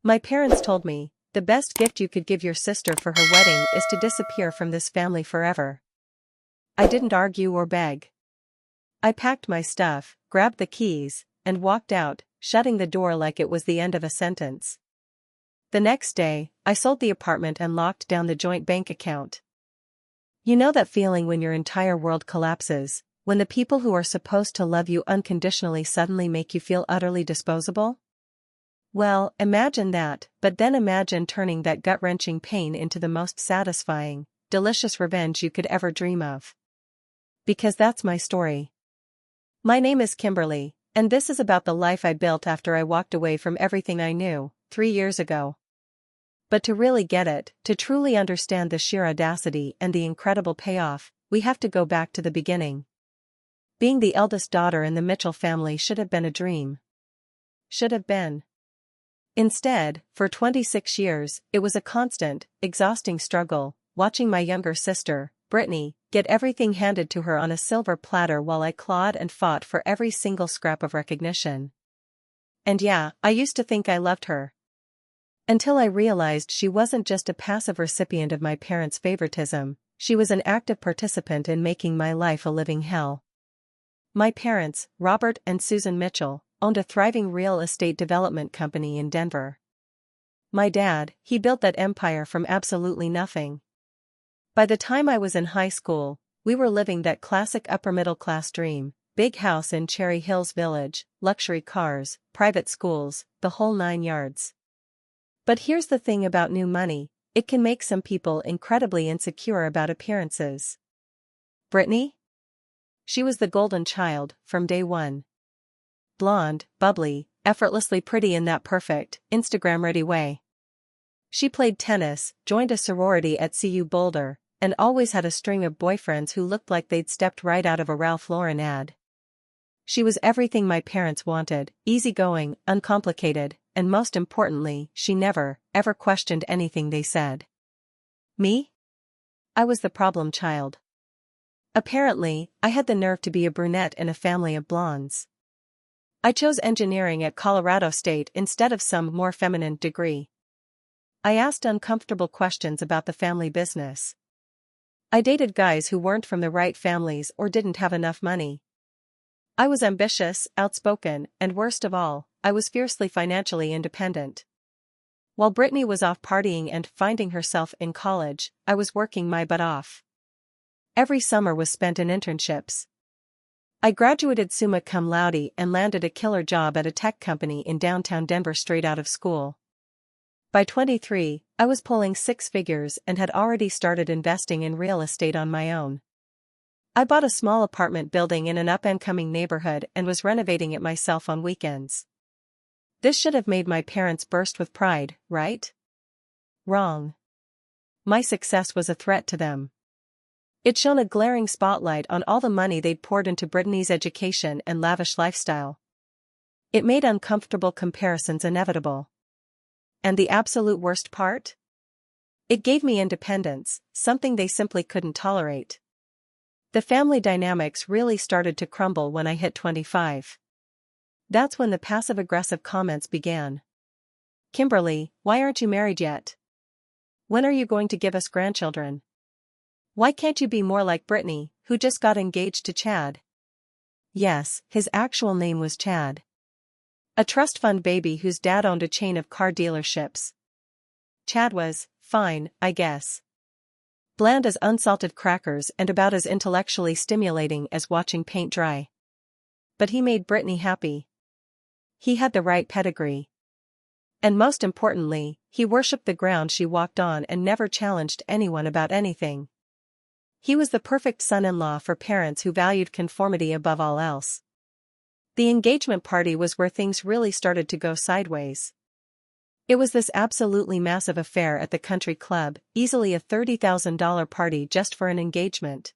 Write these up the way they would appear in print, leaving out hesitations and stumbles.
My parents told me, the best gift you could give your sister for her wedding is to disappear from this family forever. I didn't argue or beg. I packed my stuff, grabbed the keys, and walked out, shutting the door like it was the end of a sentence. The next day, I sold the apartment and locked down the joint bank account. You know that feeling when your entire world collapses, when the people who are supposed to love you unconditionally suddenly make you feel utterly disposable? Well, imagine that, but then imagine turning that gut-wrenching pain into the most satisfying, delicious revenge you could ever dream of. Because that's my story. My name is Kimberly, and this is about the life I built after I walked away from everything I knew, 3 years ago. But to really get it, to truly understand the sheer audacity and the incredible payoff, we have to go back to the beginning. Being the eldest daughter in the Mitchell family should have been a dream. Should have been. Instead, for 26 years, it was a constant, exhausting struggle, watching my younger sister, Brittany, get everything handed to her on a silver platter while I clawed and fought for every single scrap of recognition. And yeah, I used to think I loved her. Until I realized she wasn't just a passive recipient of my parents' favoritism, she was an active participant in making my life a living hell. My parents, Robert and Susan Mitchell, owned a thriving real estate development company in Denver. My dad, he built that empire from absolutely nothing. By the time I was in high school, we were living that classic upper-middle-class dream, big house in Cherry Hills Village, luxury cars, private schools, the whole 9 yards. But here's the thing about new money, it can make some people incredibly insecure about appearances. Brittany? She was the golden child, from day one. Blonde, bubbly, effortlessly pretty in that perfect, Instagram-ready way. She played tennis, joined a sorority at CU Boulder, and always had a string of boyfriends who looked like they'd stepped right out of a Ralph Lauren ad. She was everything my parents wanted, easygoing, uncomplicated, and most importantly, she never, ever questioned anything they said. Me? I was the problem child. Apparently, I had the nerve to be a brunette in a family of blondes. I chose engineering at Colorado State instead of some more feminine degree. I asked uncomfortable questions about the family business. I dated guys who weren't from the right families or didn't have enough money. I was ambitious, outspoken, and worst of all, I was fiercely financially independent. While Brittany was off partying and finding herself in college, I was working my butt off. Every summer was spent in internships. I graduated summa cum laude and landed a killer job at a tech company in downtown Denver straight out of school. By 23, I was pulling 6 figures and had already started investing in real estate on my own. I bought a small apartment building in an up-and-coming neighborhood and was renovating it myself on weekends. This should have made my parents burst with pride, right? Wrong. My success was a threat to them. It shone a glaring spotlight on all the money they'd poured into Brittany's education and lavish lifestyle. It made uncomfortable comparisons inevitable. And the absolute worst part? It gave me independence, something they simply couldn't tolerate. The family dynamics really started to crumble when I hit 25. That's when the passive-aggressive comments began. Kimberly, why aren't you married yet? When are you going to give us grandchildren? Why can't you be more like Brittany, who just got engaged to Chad? Yes, his actual name was Chad. A trust fund baby whose dad owned a chain of car dealerships. Chad was, fine, I guess. Bland as unsalted crackers and about as intellectually stimulating as watching paint dry. But he made Brittany happy. He had the right pedigree. And most importantly, he worshipped the ground she walked on and never challenged anyone about anything. He was the perfect son-in-law for parents who valued conformity above all else. The engagement party was where things really started to go sideways. It was this absolutely massive affair at the country club, easily a $30,000 party just for an engagement.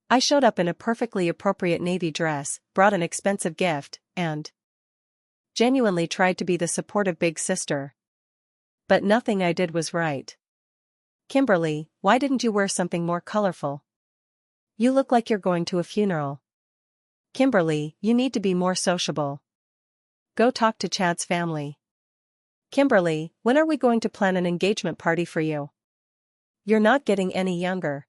I showed up in a perfectly appropriate navy dress, brought an expensive gift, and genuinely tried to be the supportive big sister. But nothing I did was right. Kimberly, why didn't you wear something more colorful? You look like you're going to a funeral. Kimberly, you need to be more sociable. Go talk to Chad's family. Kimberly, when are we going to plan an engagement party for you? You're not getting any younger.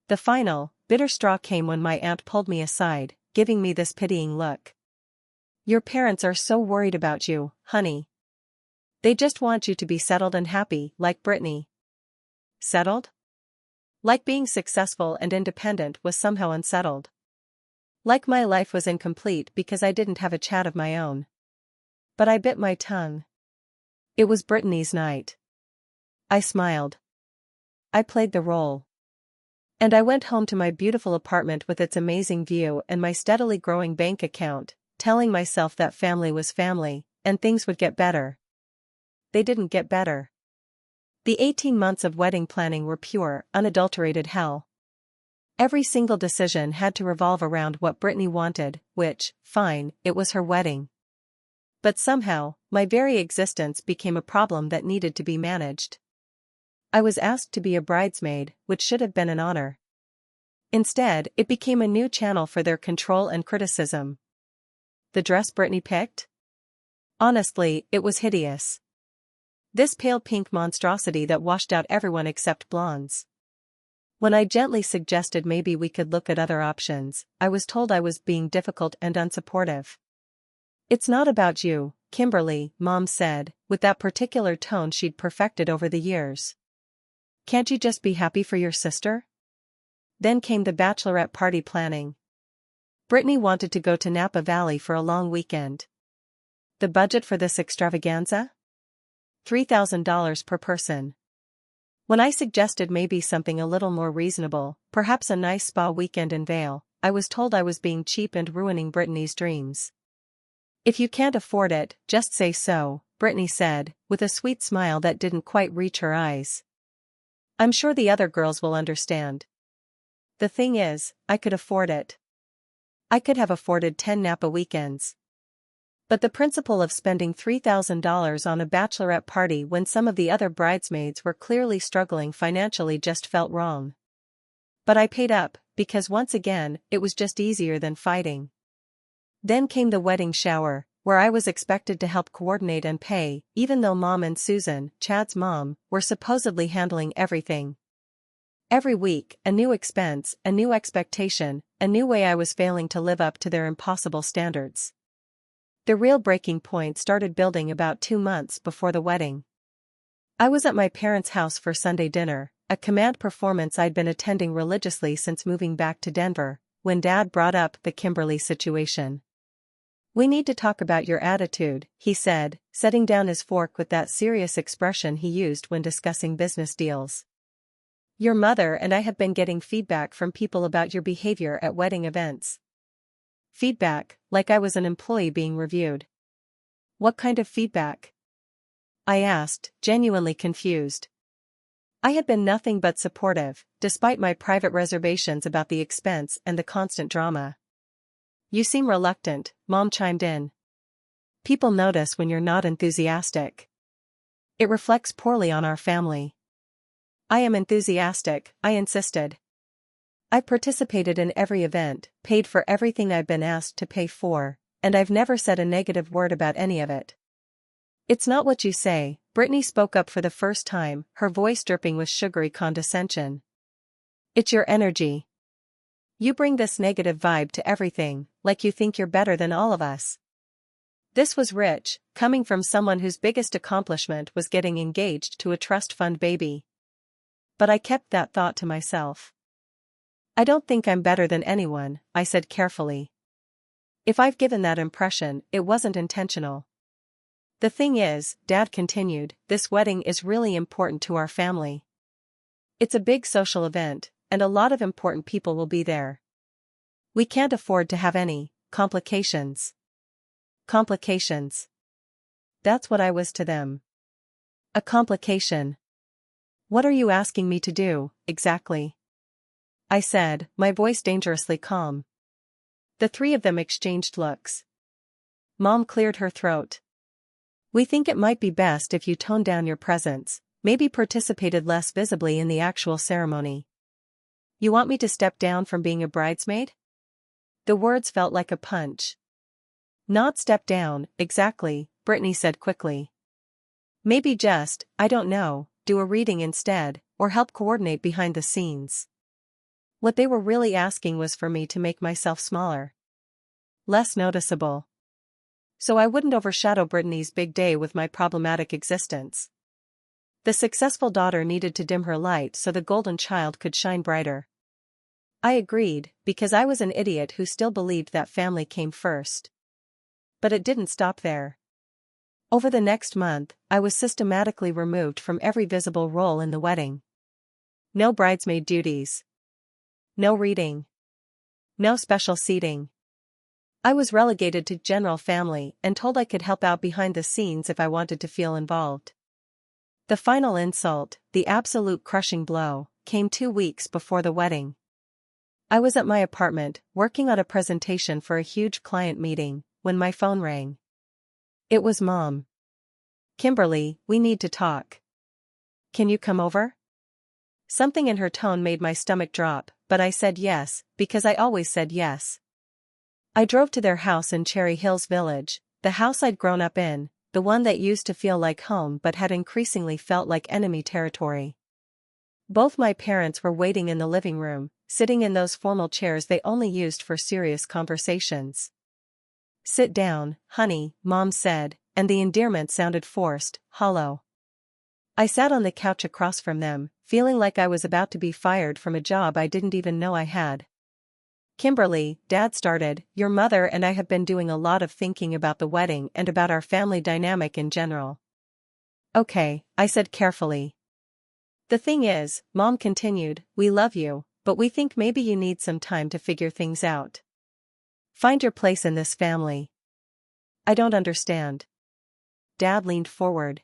The final, bitter straw came when my aunt pulled me aside, giving me this pitying look. Your parents are so worried about you, honey. They just want you to be settled and happy, like Brittany. Settled? Like being successful and independent was somehow unsettled. Like my life was incomplete because I didn't have a chat of my own. But I bit my tongue. It was Brittany's night. I smiled. I played the role. And I went home to my beautiful apartment with its amazing view and my steadily growing bank account, telling myself that family was family, and things would get better. They didn't get better. The 18 months of wedding planning were pure, unadulterated hell. Every single decision had to revolve around what Brittany wanted, which, fine, it was her wedding. But somehow, my very existence became a problem that needed to be managed. I was asked to be a bridesmaid, which should have been an honor. Instead, it became a new channel for their control and criticism. The dress Brittany picked? Honestly, it was hideous. This pale pink monstrosity that washed out everyone except blondes. When I gently suggested maybe we could look at other options, I was told I was being difficult and unsupportive. It's not about you, Kimberly, Mom said, with that particular tone she'd perfected over the years. Can't you just be happy for your sister? Then came the bachelorette party planning. Brittany wanted to go to Napa Valley for a long weekend. The budget for this extravaganza? $3,000 per person. When I suggested maybe something a little more reasonable, perhaps a nice spa weekend in Vail, I was told I was being cheap and ruining Brittany's dreams. If you can't afford it, just say so, Brittany said, with a sweet smile that didn't quite reach her eyes. I'm sure the other girls will understand. The thing is, I could afford it. I could have afforded 10 Napa weekends. But the principle of spending $3,000 on a bachelorette party when some of the other bridesmaids were clearly struggling financially just felt wrong. But I paid up, because once again, it was just easier than fighting. Then came the wedding shower, where I was expected to help coordinate and pay, even though Mom and Susan, Chad's mom, were supposedly handling everything. Every week, a new expense, a new expectation, a new way I was failing to live up to their impossible standards. The real breaking point started building about 2 months before the wedding. I was at my parents' house for Sunday dinner, a command performance I'd been attending religiously since moving back to Denver, when Dad brought up the Kimberly situation. We need to talk about your attitude, he said, setting down his fork with that serious expression he used when discussing business deals. Your mother and I have been getting feedback from people about your behavior at wedding events. Feedback, like I was an employee being reviewed. What kind of feedback? I asked, genuinely confused. I had been nothing but supportive, despite my private reservations about the expense and the constant drama. You seem reluctant, Mom chimed in. People notice when you're not enthusiastic. It reflects poorly on our family. I am enthusiastic, I insisted. I participated in every event, paid for everything I've been asked to pay for, and I've never said a negative word about any of it. It's not what you say, Brittany spoke up for the first time, her voice dripping with sugary condescension. It's your energy. You bring this negative vibe to everything, like you think you're better than all of us. This was rich, coming from someone whose biggest accomplishment was getting engaged to a trust fund baby. But I kept that thought to myself. I don't think I'm better than anyone, I said carefully. If I've given that impression, it wasn't intentional. The thing is, Dad continued, this wedding is really important to our family. It's a big social event, and a lot of important people will be there. We can't afford to have any complications. Complications. That's what I was to them. A complication. What are you asking me to do, exactly? I said, my voice dangerously calm. The three of them exchanged looks. Mom cleared her throat. We think it might be best if you toned down your presence, maybe participated less visibly in the actual ceremony. You want me to step down from being a bridesmaid? The words felt like a punch. Not step down, exactly, Brittany said quickly. Maybe just, I don't know, do a reading instead, or help coordinate behind the scenes. What they were really asking was for me to make myself smaller, less noticeable, so I wouldn't overshadow Brittany's big day with my problematic existence. The successful daughter needed to dim her light so the golden child could shine brighter. I agreed, because I was an idiot who still believed that family came first. But it didn't stop there. Over the next month, I was systematically removed from every visible role in the wedding. No bridesmaid duties. No reading. No special seating. I was relegated to general family and told I could help out behind the scenes if I wanted to feel involved. The final insult, the absolute crushing blow, came 2 weeks before the wedding. I was at my apartment, working on a presentation for a huge client meeting, when my phone rang. It was Mom. "Kimberly, we need to talk. Can you come over?" Something in her tone made my stomach drop, but I said yes, because I always said yes. I drove to their house in Cherry Hills Village, the house I'd grown up in, the one that used to feel like home but had increasingly felt like enemy territory. Both my parents were waiting in the living room, sitting in those formal chairs they only used for serious conversations. "Sit down, honey," Mom said, and the endearment sounded forced, hollow. I sat on the couch across from them, feeling like I was about to be fired from a job I didn't even know I had. "Kimberly," Dad started, "your mother and I have been doing a lot of thinking about the wedding and about our family dynamic in general." "Okay," I said carefully. "The thing is," Mom continued, "we love you, but we think maybe you need some time to figure things out. Find your place in this family." "I don't understand." Dad leaned forward.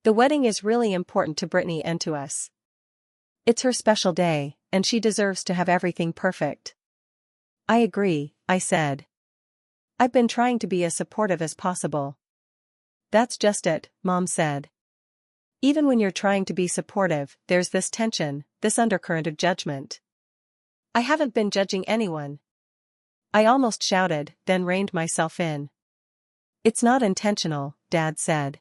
"The wedding is really important to Brittany and to us. It's her special day, and she deserves to have everything perfect." "I agree," I said. "I've been trying to be as supportive as possible." "That's just it," Mom said. "Even when you're trying to be supportive, there's this tension, this undercurrent of judgment." "I haven't been judging anyone." I almost shouted, then reined myself in. "It's not intentional," Dad said.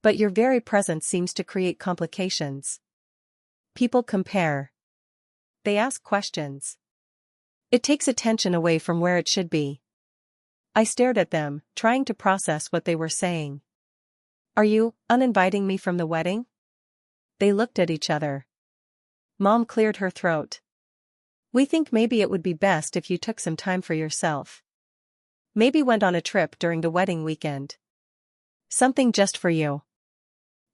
"But your very presence seems to create complications. People compare. They ask questions. It takes attention away from where it should be." I stared at them, trying to process what they were saying. "Are you uninviting me from the wedding?" They looked at each other. Mom cleared her throat. "We think maybe it would be best if you took some time for yourself. Maybe went on a trip during the wedding weekend. Something just for you.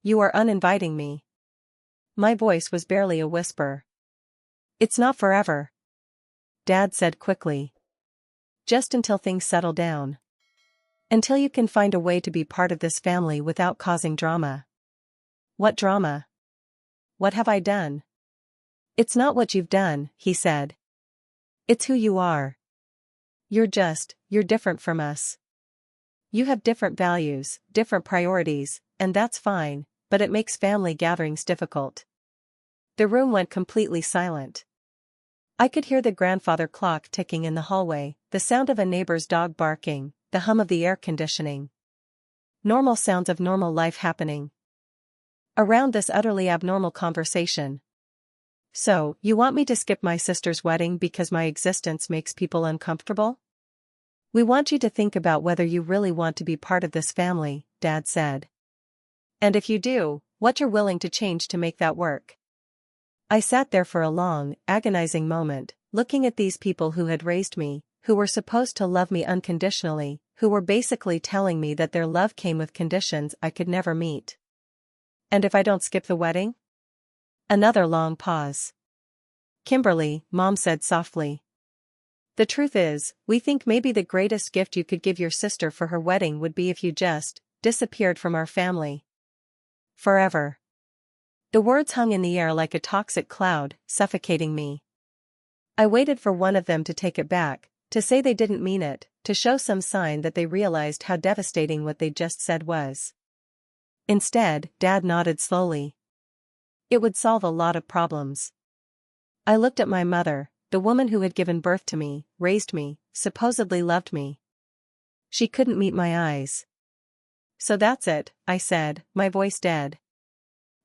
You are uninviting me." My voice was barely a whisper. "It's not forever," Dad said quickly. "Just until things settle down. Until you can find a way to be part of this family without causing drama." "What drama? What have I done?" "It's not what you've done," he said. "It's who you are. You're different from us. You have different values, different priorities, and that's fine, but it makes family gatherings difficult." The room went completely silent. I could hear the grandfather clock ticking in the hallway, the sound of a neighbor's dog barking, the hum of the air conditioning. Normal sounds of normal life happening around this utterly abnormal conversation. "So, you want me to skip my sister's wedding because my existence makes people uncomfortable?" "We want you to think about whether you really want to be part of this family," Dad said. "And if you do, what you're willing to change to make that work." I sat there for a long, agonizing moment, looking at these people who had raised me, who were supposed to love me unconditionally, who were basically telling me that their love came with conditions I could never meet. "And if I don't skip the wedding?" Another long pause. "Kimberly," Mom said softly. "The truth is, we think maybe the greatest gift you could give your sister for her wedding would be if you just disappeared from our family. Forever." The words hung in the air like a toxic cloud, suffocating me. I waited for one of them to take it back, to say they didn't mean it, to show some sign that they realized how devastating what they just said was. Instead, Dad nodded slowly. "It would solve a lot of problems." I looked at my mother, the woman who had given birth to me, raised me, supposedly loved me. She couldn't meet my eyes. So that's it, I said, my voice dead.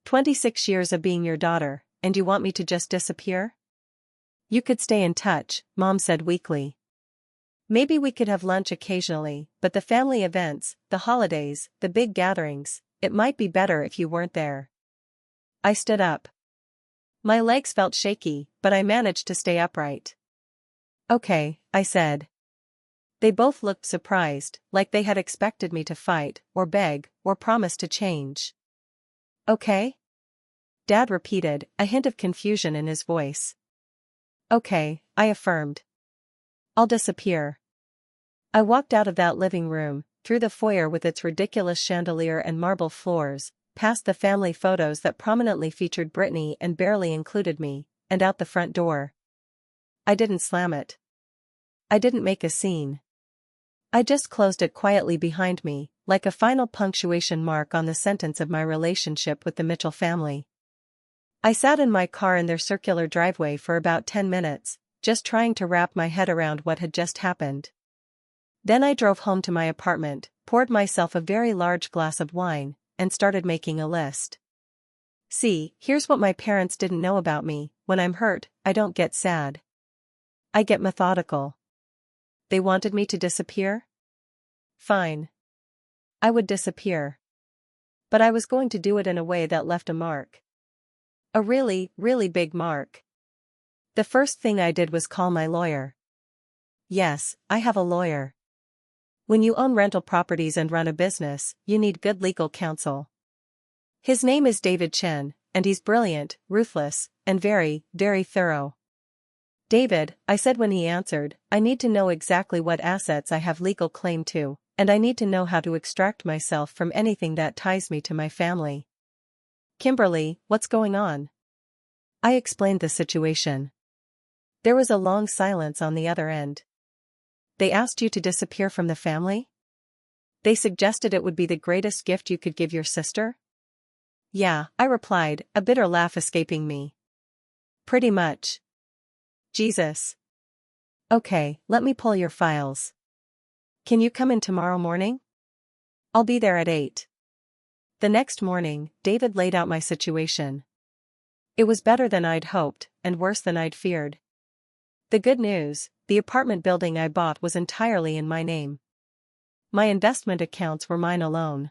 26 years of being your daughter, and you want me to just disappear? You could stay in touch, Mom said weakly. Maybe we could have lunch occasionally, but the family events, the holidays, the big gatherings, it might be better if you weren't there. I stood up. My legs felt shaky, but I managed to stay upright. Okay, I said. They both looked surprised, like they had expected me to fight, or beg, or promise to change. Okay? Dad repeated, a hint of confusion in his voice. Okay, I affirmed. I'll disappear. I walked out of that living room, through the foyer with its ridiculous chandelier and marble floors, past the family photos that prominently featured Brittany and barely included me, and out the front door. I didn't slam it. I didn't make a scene. I just closed it quietly behind me, like a final punctuation mark on the sentence of my relationship with the Mitchell family. I sat in my car in their circular driveway for about 10 minutes, just trying to wrap my head around what had just happened. Then I drove home to my apartment, poured myself a very large glass of wine, and started making a list. See, here's what my parents didn't know about me: when I'm hurt, I don't get sad. I get methodical. They wanted me to disappear? Fine. I would disappear. But I was going to do it in a way that left a mark. A really, really big mark. The first thing I did was call my lawyer. Yes, I have a lawyer. When you own rental properties and run a business, you need good legal counsel. His name is David Chen, and he's brilliant, ruthless, and very, very thorough. David, I said when he answered, I need to know exactly what assets I have legal claim to, and I need to know how to extract myself from anything that ties me to my family. Kimberly, what's going on? I explained the situation. There was a long silence on the other end. They asked you to disappear from the family? They suggested it would be the greatest gift you could give your sister? Yeah, I replied, a bitter laugh escaping me. Pretty much. Jesus. Okay, let me pull your files. Can you come in tomorrow morning? I'll be there at 8. The next morning, David laid out my situation. It was better than I'd hoped, and worse than I'd feared. The good news: the apartment building I bought was entirely in my name. My investment accounts were mine alone.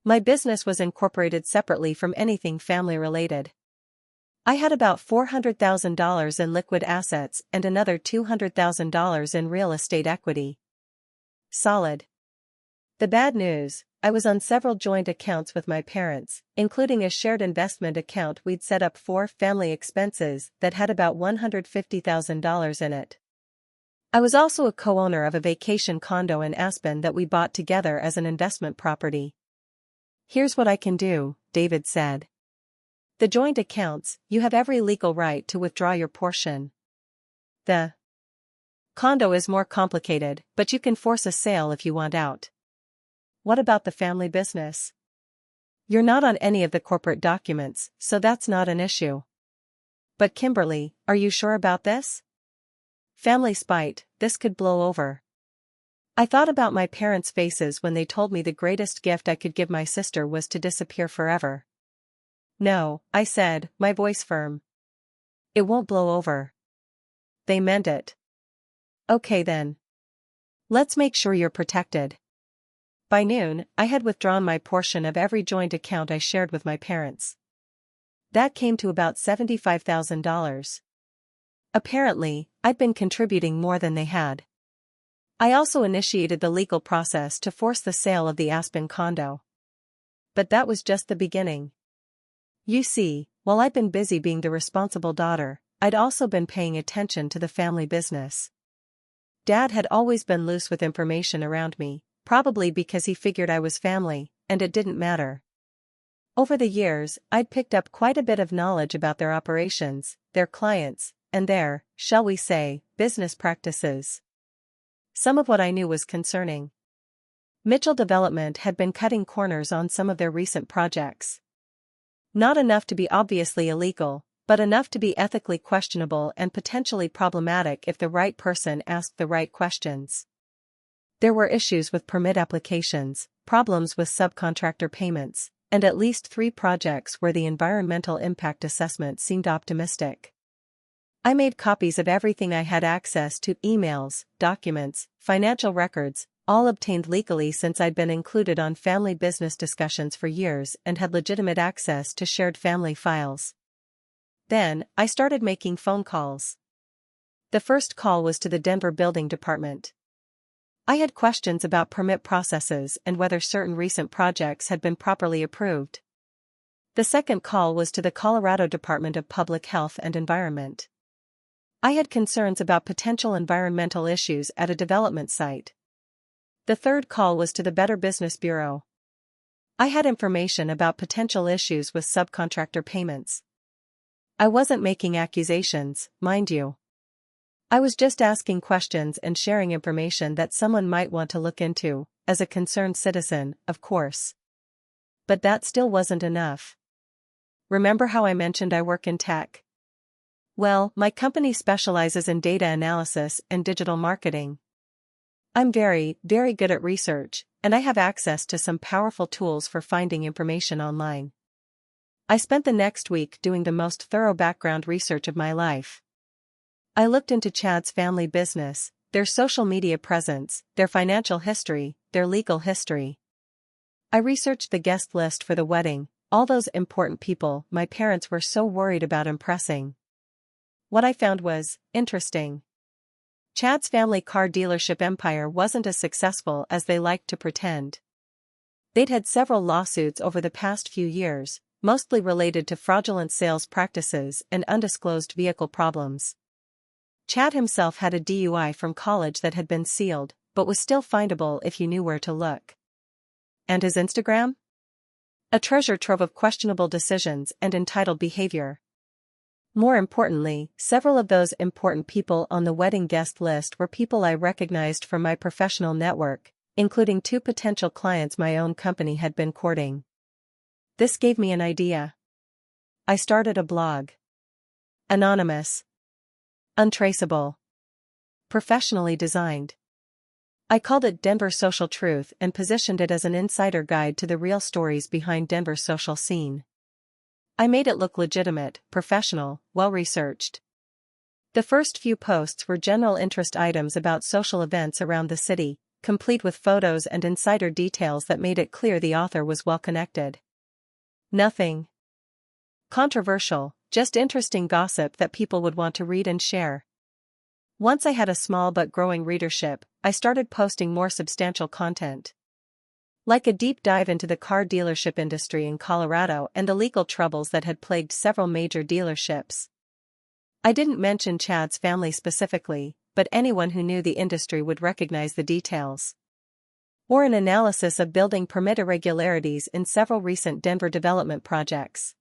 My business was incorporated separately from anything family-related. I had about $400,000 in liquid assets and another $200,000 in real estate equity. Solid. The bad news: I was on several joint accounts with my parents, including a shared investment account we'd set up for family expenses that had about $150,000 in it. I was also a co-owner of a vacation condo in Aspen that we bought together as an investment property. Here's what I can do, David said. The joint accounts, you have every legal right to withdraw your portion. The condo is more complicated, but you can force a sale if you want out. What about the family business? You're not on any of the corporate documents, so that's not an issue. But Kimberly, are you sure about this? Family spite, this could blow over. I thought about my parents' faces when they told me the greatest gift I could give my sister was to disappear forever. No, I said, my voice firm. It won't blow over. They meant it. Okay then. Let's make sure you're protected. By noon, I had withdrawn my portion of every joint account I shared with my parents. That came to about $75,000. Apparently, I'd been contributing more than they had. I also initiated the legal process to force the sale of the Aspen condo. But that was just the beginning. You see, while I'd been busy being the responsible daughter, I'd also been paying attention to the family business. Dad had always been loose with information around me, probably because he figured I was family, and it didn't matter. Over the years, I'd picked up quite a bit of knowledge about their operations, their clients, and their, shall we say, business practices. Some of what I knew was concerning. Mitchell Development had been cutting corners on some of their recent projects. Not enough to be obviously illegal, but enough to be ethically questionable and potentially problematic if the right person asked the right questions. There were issues with permit applications, problems with subcontractor payments, and at least 3 projects where the environmental impact assessment seemed optimistic. I made copies of everything I had access to: emails, documents, financial records, all obtained legally since I'd been included on family business discussions for years and had legitimate access to shared family files. Then, I started making phone calls. The first call was to the Denver Building Department. I had questions about permit processes and whether certain recent projects had been properly approved. The second call was to the Colorado Department of Public Health and Environment. I had concerns about potential environmental issues at a development site. The third call was to the Better Business Bureau. I had information about potential issues with subcontractor payments. I wasn't making accusations, mind you. I was just asking questions and sharing information that someone might want to look into, as a concerned citizen, of course. But that still wasn't enough. Remember how I mentioned I work in tech? Well, my company specializes in data analysis and digital marketing. I'm very, very good at research, and I have access to some powerful tools for finding information online. I spent the next week doing the most thorough background research of my life. I looked into Chad's family business, their social media presence, their financial history, their legal history. I researched the guest list for the wedding, all those important people my parents were so worried about impressing. What I found was interesting. Chad's family car dealership empire wasn't as successful as they liked to pretend. They'd had several lawsuits over the past few years, mostly related to fraudulent sales practices and undisclosed vehicle problems. Chad himself had a DUI from college that had been sealed, but was still findable if you knew where to look. And his Instagram? A treasure trove of questionable decisions and entitled behavior. More importantly, several of those important people on the wedding guest list were people I recognized from my professional network, including 2 potential clients my own company had been courting. This gave me an idea. I started a blog. Anonymous. Untraceable. Professionally designed. I called it Denver Social Truth and positioned it as an insider guide to the real stories behind Denver's social scene. I made it look legitimate, professional, well-researched. The first few posts were general interest items about social events around the city, complete with photos and insider details that made it clear the author was well-connected. Nothing controversial, just interesting gossip that people would want to read and share. Once I had a small but growing readership, I started posting more substantial content. Like a deep dive into the car dealership industry in Colorado and the legal troubles that had plagued several major dealerships. I didn't mention Chad's family specifically, but anyone who knew the industry would recognize the details. Or an analysis of building permit irregularities in several recent Denver development projects.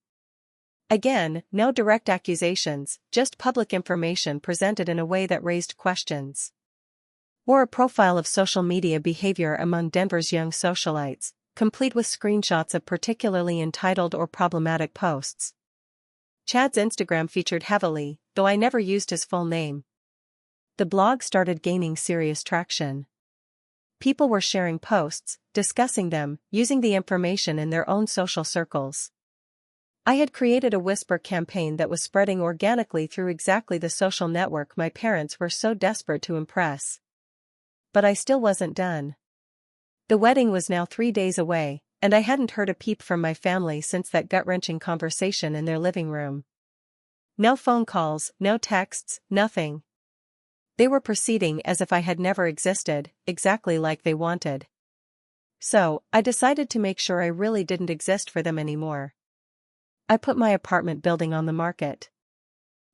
Again, no direct accusations, just public information presented in a way that raised questions. Or a profile of social media behavior among Denver's young socialites, complete with screenshots of particularly entitled or problematic posts. Chad's Instagram featured heavily, though I never used his full name. The blog started gaining serious traction. People were sharing posts, discussing them, using the information in their own social circles. I had created a whisper campaign that was spreading organically through exactly the social network my parents were so desperate to impress. But I still wasn't done. The wedding was now 3 days away, and I hadn't heard a peep from my family since that gut-wrenching conversation in their living room. No phone calls, no texts, nothing. They were proceeding as if I had never existed, exactly like they wanted. So, I decided to make sure I really didn't exist for them anymore. I put my apartment building on the market.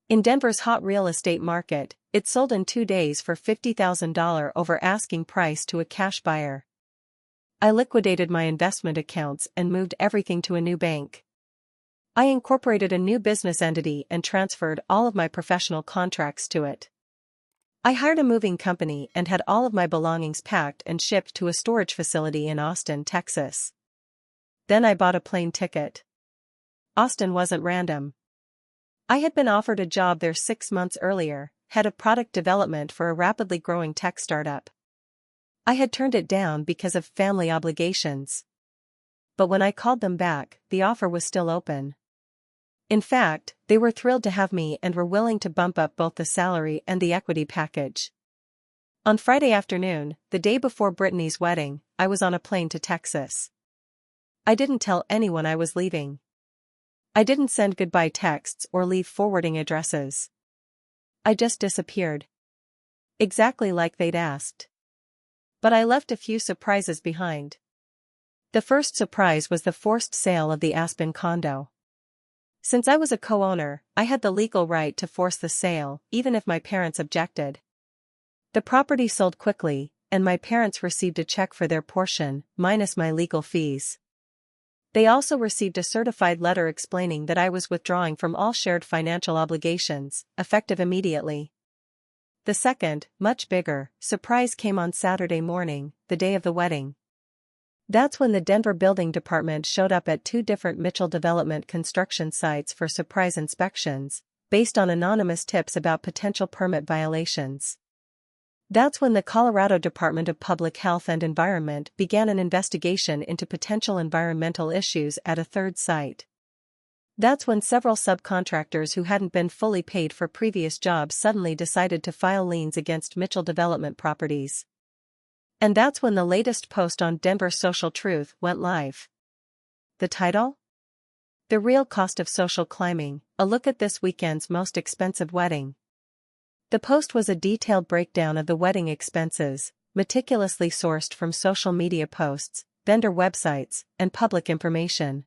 In Denver's hot real estate market, it sold in 2 days for $50,000 over asking price to a cash buyer. I liquidated my investment accounts and moved everything to a new bank. I incorporated a new business entity and transferred all of my professional contracts to it. I hired a moving company and had all of my belongings packed and shipped to a storage facility in Austin, Texas. Then I bought a plane ticket. Austin wasn't random. I had been offered a job there 6 months earlier, head of product development for a rapidly growing tech startup. I had turned it down because of family obligations. But when I called them back, the offer was still open. In fact, they were thrilled to have me and were willing to bump up both the salary and the equity package. On Friday afternoon, the day before Brittany's wedding, I was on a plane to Texas. I didn't tell anyone I was leaving. I didn't send goodbye texts or leave forwarding addresses. I just disappeared. Exactly like they'd asked. But I left a few surprises behind. The first surprise was the forced sale of the Aspen condo. Since I was a co-owner, I had the legal right to force the sale, even if my parents objected. The property sold quickly, and my parents received a check for their portion, minus my legal fees. They also received a certified letter explaining that I was withdrawing from all shared financial obligations, effective immediately. The second, much bigger, surprise came on Saturday morning, the day of the wedding. That's when the Denver Building Department showed up at 2 different Mitchell Development construction sites for surprise inspections, based on anonymous tips about potential permit violations. That's when the Colorado Department of Public Health and Environment began an investigation into potential environmental issues at a 3rd site. That's when several subcontractors who hadn't been fully paid for previous jobs suddenly decided to file liens against Mitchell Development properties. And that's when the latest post on Denver Social Truth went live. The title? The Real Cost of Social Climbing, a look at this weekend's most expensive wedding. The post was a detailed breakdown of the wedding expenses, meticulously sourced from social media posts, vendor websites, and public information.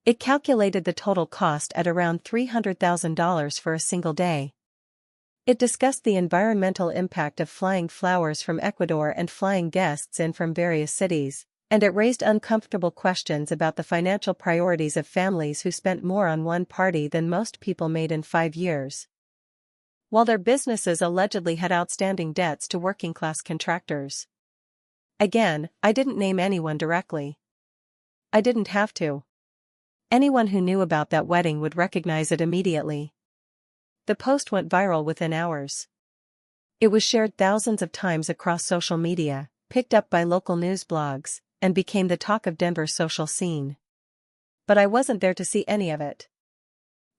It calculated the total cost at around $300,000 for a single day. It discussed the environmental impact of flying flowers from Ecuador and flying guests in from various cities, and it raised uncomfortable questions about the financial priorities of families who spent more on one party than most people made in 5 years. While their businesses allegedly had outstanding debts to working-class contractors. Again, I didn't name anyone directly. I didn't have to. Anyone who knew about that wedding would recognize it immediately. The post went viral within hours. It was shared thousands of times across social media, picked up by local news blogs, and became the talk of Denver's social scene. But I wasn't there to see any of it.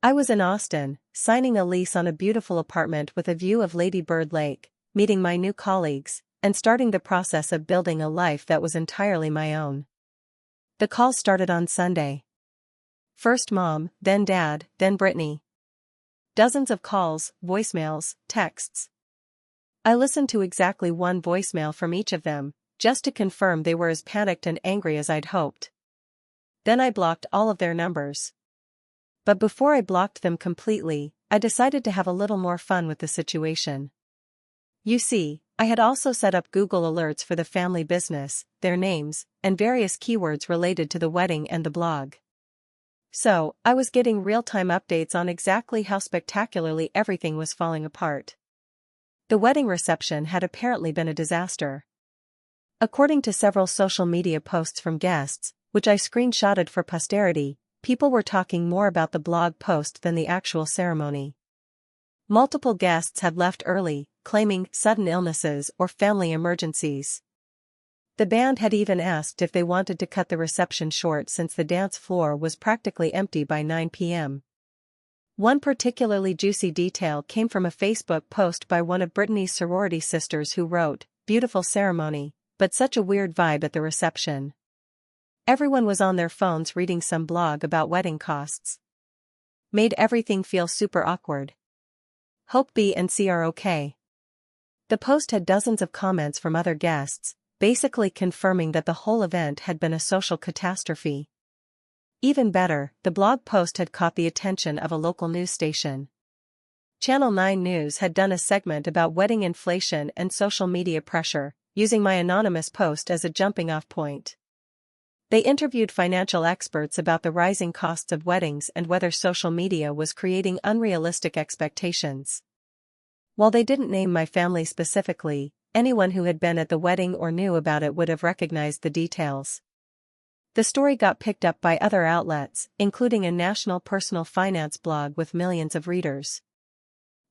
I was in Austin, signing a lease on a beautiful apartment with a view of Lady Bird Lake, meeting my new colleagues, and starting the process of building a life that was entirely my own. The call started on Sunday. First Mom, then Dad, then Brittany. Dozens of calls, voicemails, texts. I listened to exactly one voicemail from each of them, just to confirm they were as panicked and angry as I'd hoped. Then I blocked all of their numbers. But before I blocked them completely, I decided to have a little more fun with the situation. You see, I had also set up Google alerts for the family business, their names, and various keywords related to the wedding and the blog. So, I was getting real-time updates on exactly how spectacularly everything was falling apart. The wedding reception had apparently been a disaster. According to several social media posts from guests, which I screenshotted for posterity, people were talking more about the blog post than the actual ceremony. Multiple guests had left early, claiming sudden illnesses or family emergencies. The band had even asked if they wanted to cut the reception short since the dance floor was practically empty by 9 p.m. One particularly juicy detail came from a Facebook post by one of Brittany's sorority sisters who wrote, "Beautiful ceremony, but such a weird vibe at the reception." Everyone was on their phones reading some blog about wedding costs. Made everything feel super awkward. Hope B and C are okay. The post had dozens of comments from other guests, basically confirming that the whole event had been a social catastrophe. Even better, the blog post had caught the attention of a local news station. Channel 9 News had done a segment about wedding inflation and social media pressure, using my anonymous post as a jumping-off point. They interviewed financial experts about the rising costs of weddings and whether social media was creating unrealistic expectations. While they didn't name my family specifically, anyone who had been at the wedding or knew about it would have recognized the details. The story got picked up by other outlets, including a national personal finance blog with millions of readers.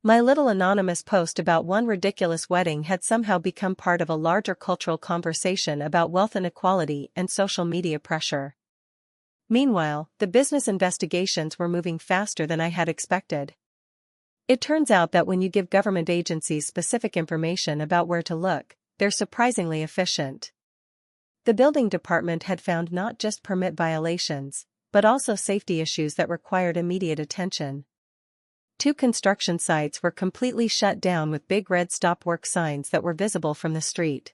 My little anonymous post about one ridiculous wedding had somehow become part of a larger cultural conversation about wealth inequality and social media pressure. Meanwhile, the business investigations were moving faster than I had expected. It turns out that when you give government agencies specific information about where to look, they're surprisingly efficient. The building department had found not just permit violations, but also safety issues that required immediate attention. 2 construction sites were completely shut down with big red stop work signs that were visible from the street.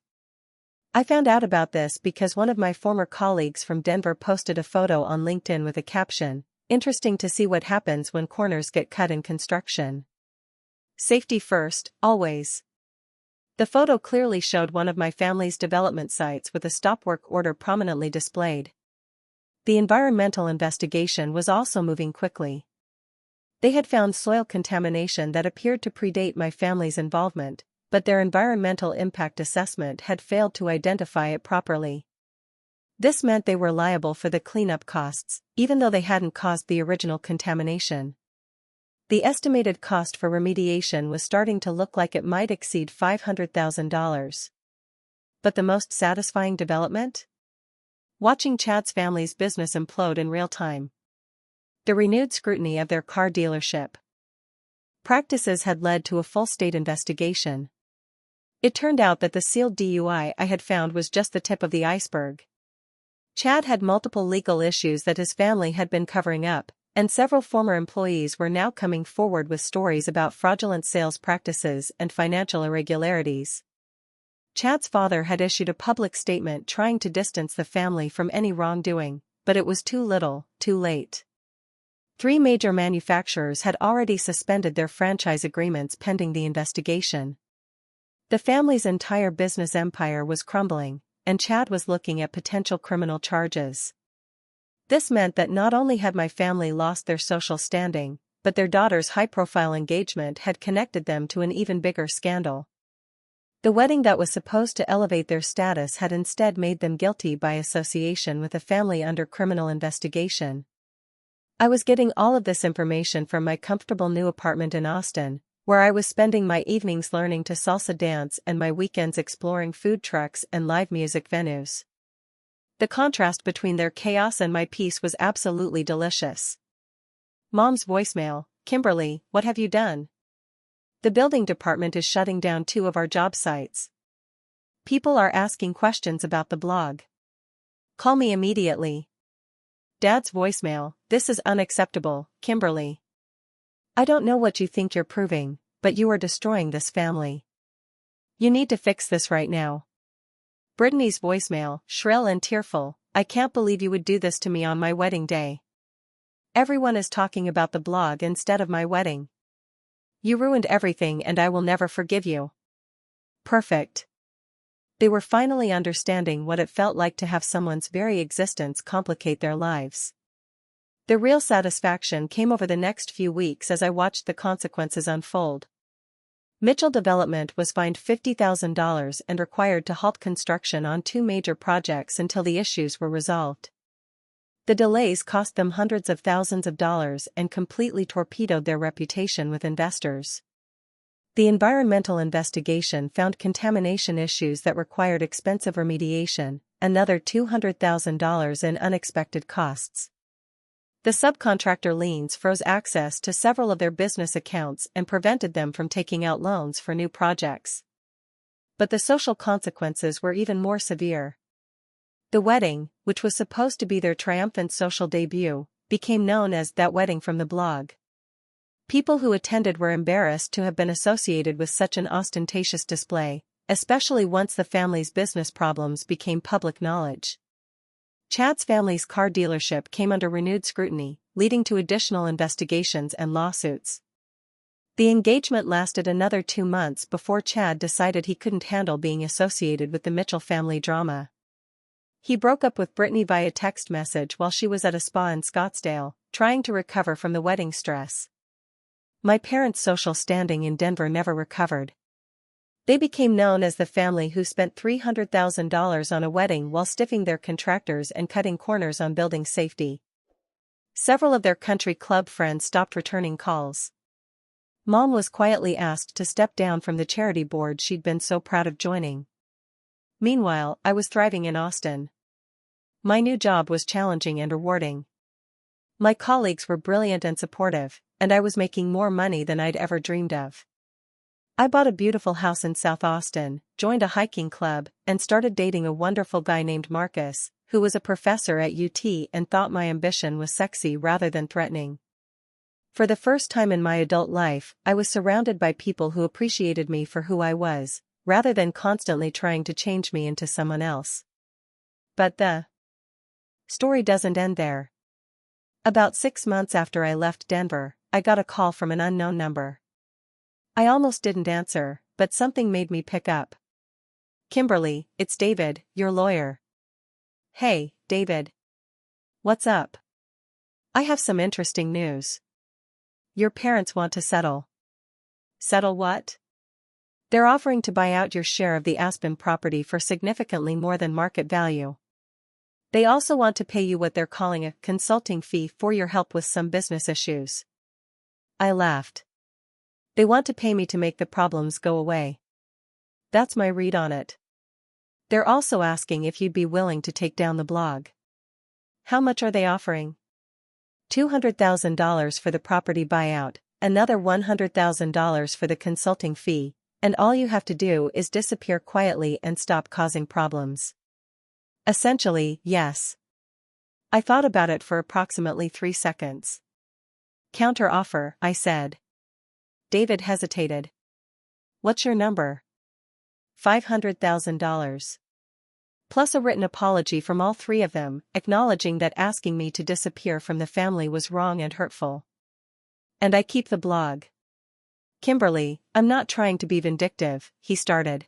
I found out about this because one of my former colleagues from Denver posted a photo on LinkedIn with a caption, "Interesting to see what happens when corners get cut in construction. Safety first, always." The photo clearly showed one of my family's development sites with a stop work order prominently displayed. The environmental investigation was also moving quickly. They had found soil contamination that appeared to predate my family's involvement, but their environmental impact assessment had failed to identify it properly. This meant they were liable for the cleanup costs, even though they hadn't caused the original contamination. The estimated cost for remediation was starting to look like it might exceed $500,000. But the most satisfying development? Watching Chad's family's business implode in real time. The renewed scrutiny of their car dealership practices had led to a full state investigation. It turned out that the sealed DUI I had found was just the tip of the iceberg. Chad had multiple legal issues that his family had been covering up, and several former employees were now coming forward with stories about fraudulent sales practices and financial irregularities. Chad's father had issued a public statement trying to distance the family from any wrongdoing, but it was too little, too late. 3 major manufacturers had already suspended their franchise agreements pending the investigation. The family's entire business empire was crumbling, and Chad was looking at potential criminal charges. This meant that not only had my family lost their social standing, but their daughter's high-profile engagement had connected them to an even bigger scandal. The wedding that was supposed to elevate their status had instead made them guilty by association with a family under criminal investigation. I was getting all of this information from my comfortable new apartment in Austin, where I was spending my evenings learning to salsa dance and my weekends exploring food trucks and live music venues. The contrast between their chaos and my peace was absolutely delicious. Mom's voicemail, "Kimberly, what have you done? The building department is shutting down 2 of our job sites. People are asking questions about the blog. Call me immediately." Dad's voicemail, "This is unacceptable, Kimberly. I don't know what you think you're proving, but you are destroying this family. You need to fix this right now." Brittany's voicemail, shrill and tearful, "I can't believe you would do this to me on my wedding day. Everyone is talking about the blog instead of my wedding. You ruined everything and I will never forgive you." Perfect. They were finally understanding what it felt like to have someone's very existence complicate their lives. The real satisfaction came over the next few weeks as I watched the consequences unfold. Mitchell Development was fined $50,000 and required to halt construction on 2 major projects until the issues were resolved. The delays cost them hundreds of thousands of dollars and completely torpedoed their reputation with investors. The environmental investigation found contamination issues that required expensive remediation, another $200,000 in unexpected costs. The subcontractor liens froze access to several of their business accounts and prevented them from taking out loans for new projects. But the social consequences were even more severe. The wedding, which was supposed to be their triumphant social debut, became known as "that wedding from the blog." People who attended were embarrassed to have been associated with such an ostentatious display, especially once the family's business problems became public knowledge. Chad's family's car dealership came under renewed scrutiny, leading to additional investigations and lawsuits. The engagement lasted another 2 months before Chad decided he couldn't handle being associated with the Mitchell family drama. He broke up with Brittany via text message while she was at a spa in Scottsdale, trying to recover from the wedding stress. My parents' social standing in Denver never recovered. They became known as the family who spent $300,000 on a wedding while stiffing their contractors and cutting corners on building safety. Several of their country club friends stopped returning calls. Mom was quietly asked to step down from the charity board she'd been so proud of joining. Meanwhile, I was thriving in Austin. My new job was challenging and rewarding. My colleagues were brilliant and supportive, and I was making more money than I'd ever dreamed of. I bought a beautiful house in South Austin, joined a hiking club, and started dating a wonderful guy named Marcus, who was a professor at UT and thought my ambition was sexy rather than threatening. For the first time in my adult life, I was surrounded by people who appreciated me for who I was, rather than constantly trying to change me into someone else. But the story doesn't end there. About 6 months after I left Denver, I got a call from an unknown number. I almost didn't answer, but something made me pick up. "Kimberly, it's David, your lawyer." "Hey, David. What's up?" "I have some interesting news. Your parents want to settle." "Settle what?" "They're offering to buy out your share of the Aspen property for significantly more than market value. They also want to pay you what they're calling a consulting fee for your help with some business issues." I laughed. "They want to pay me to make the problems go away." That's my read on it. "They're also asking if you'd be willing to take down the blog." "How much are they offering?" $200,000 for the property buyout, another $100,000 for the consulting fee, and all you have to do is disappear quietly and stop causing problems. Essentially, yes. I thought about it for approximately 3 seconds. "Counter offer," I said. David hesitated. "What's your number?" $500,000. Plus a written apology from all 3 of them, acknowledging that asking me to disappear from the family was wrong and hurtful. "And I keep the blog." "Kimberly, I'm not trying to be vindictive," he started.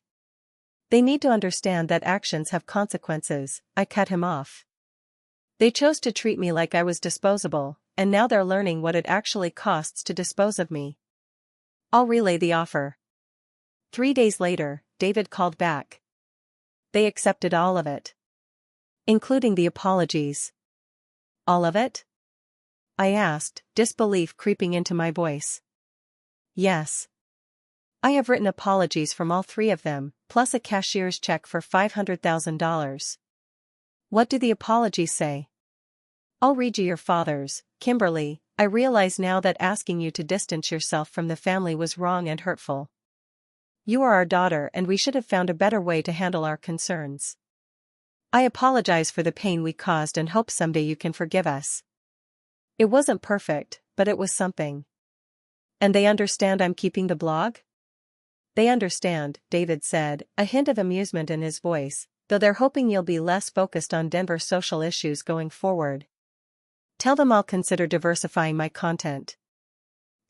"They need to understand that actions have consequences," I cut him off. "They chose to treat me like I was disposable, and now they're learning what it actually costs to dispose of me. I'll relay the offer." 3 days later, David called back. They accepted all of it. Including the apologies. "All of it?" I asked, disbelief creeping into my voice. "Yes. I have written apologies from all 3 of them, plus a cashier's check for $500,000. "What do the apologies say?" "I'll read you your father's." "Kimberly, I realize now that asking you to distance yourself from the family was wrong and hurtful. You are our daughter and we should have found a better way to handle our concerns. I apologize for the pain we caused and hope someday you can forgive us. It wasn't perfect, but it was something." "And they understand I'm keeping the blog?" "They understand," David said, a hint of amusement in his voice, "though they're hoping you'll be less focused on Denver social issues going forward. Tell them I'll consider diversifying my content."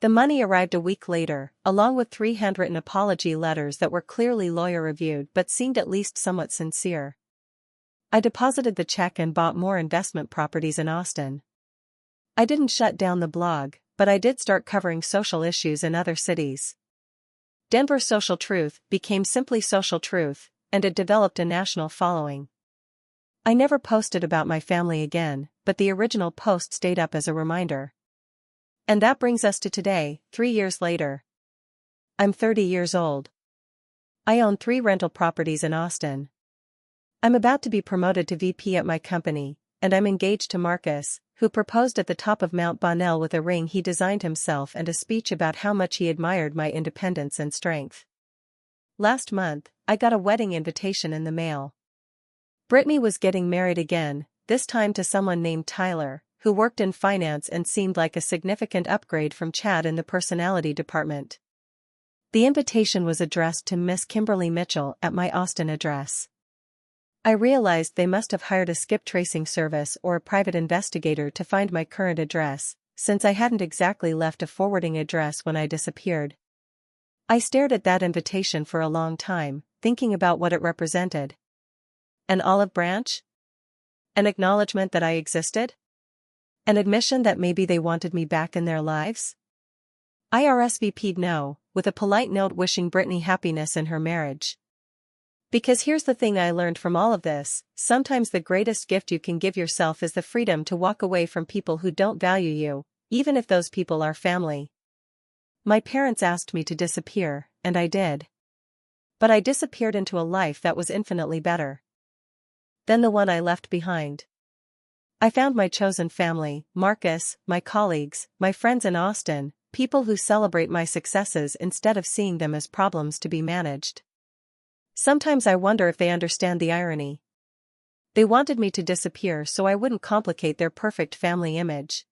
The money arrived a week later, along with 3 handwritten apology letters that were clearly lawyer-reviewed but seemed at least somewhat sincere. I deposited the check and bought more investment properties in Austin. I didn't shut down the blog, but I did start covering social issues in other cities. Denver Social Truth became simply Social Truth, and it developed a national following. I never posted about my family again, but the original post stayed up as a reminder. And that brings us to today, 3 years later. I'm 30 years old. I own 3 rental properties in Austin. I'm about to be promoted to VP at my company, and I'm engaged to Marcus, who proposed at the top of Mount Bonnell with a ring he designed himself and a speech about how much he admired my independence and strength. Last month, I got a wedding invitation in the mail. Brittany was getting married again, this time to someone named Tyler, who worked in finance and seemed like a significant upgrade from Chad in the personality department. The invitation was addressed to Miss Kimberly Mitchell at my Austin address. I realized they must have hired a skip tracing service or a private investigator to find my current address, since I hadn't exactly left a forwarding address when I disappeared. I stared at that invitation for a long time, thinking about what it represented. An olive branch? An acknowledgement that I existed? An admission that maybe they wanted me back in their lives? I RSVP'd no, with a polite note wishing Brittany happiness in her marriage. Because here's the thing I learned from all of this: sometimes the greatest gift you can give yourself is the freedom to walk away from people who don't value you, even if those people are family. My parents asked me to disappear, and I did. But I disappeared into a life that was infinitely better than the one I left behind. I found my chosen family, Marcus, my colleagues, my friends in Austin, people who celebrate my successes instead of seeing them as problems to be managed. Sometimes I wonder if they understand the irony. They wanted me to disappear so I wouldn't complicate their perfect family image.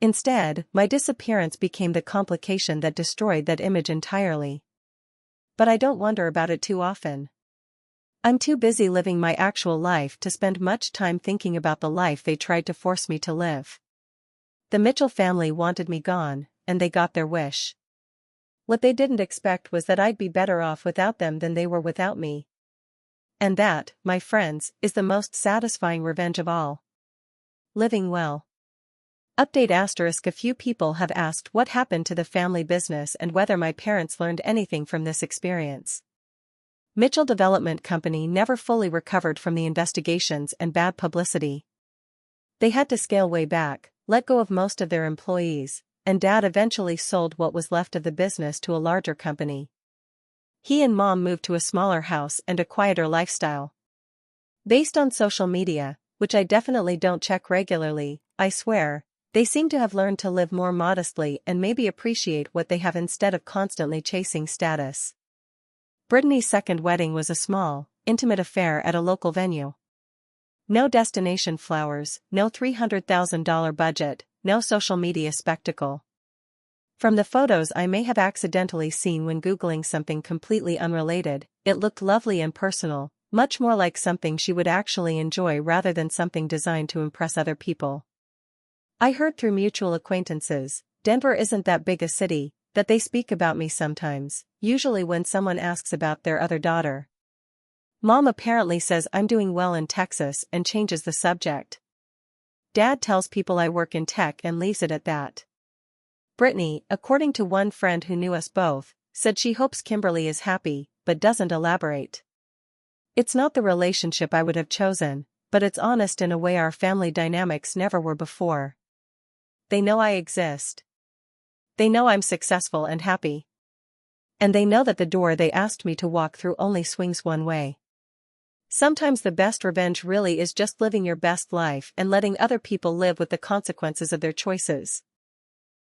Instead, my disappearance became the complication that destroyed that image entirely. But I don't wonder about it too often. I'm too busy living my actual life to spend much time thinking about the life they tried to force me to live. The Mitchell family wanted me gone, and they got their wish. What they didn't expect was that I'd be better off without them than they were without me. And that, my friends, is the most satisfying revenge of all. Living well. Update **. A few people have asked what happened to the family business and whether my parents learned anything from this experience. Mitchell Development Company never fully recovered from the investigations and bad publicity. They had to scale way back, let go of most of their employees, and Dad eventually sold what was left of the business to a larger company. He and Mom moved to a smaller house and a quieter lifestyle. Based on social media, which I definitely don't check regularly, I swear, they seem to have learned to live more modestly and maybe appreciate what they have instead of constantly chasing status. Brittany's second wedding was a small, intimate affair at a local venue. No destination flowers, no $300,000 budget, no social media spectacle. From the photos I may have accidentally seen when Googling something completely unrelated, it looked lovely and personal, much more like something she would actually enjoy rather than something designed to impress other people. I heard through mutual acquaintances, Denver isn't that big a city, that they speak about me sometimes, usually when someone asks about their other daughter. Mom apparently says I'm doing well in Texas and changes the subject. Dad tells people I work in tech and leaves it at that. Brittany, according to one friend who knew us both, said she hopes Kimberly is happy, but doesn't elaborate. It's not the relationship I would have chosen, but it's honest in a way our family dynamics never were before. They know I exist. They know I'm successful and happy. And they know that the door they asked me to walk through only swings one way. Sometimes the best revenge really is just living your best life and letting other people live with the consequences of their choices.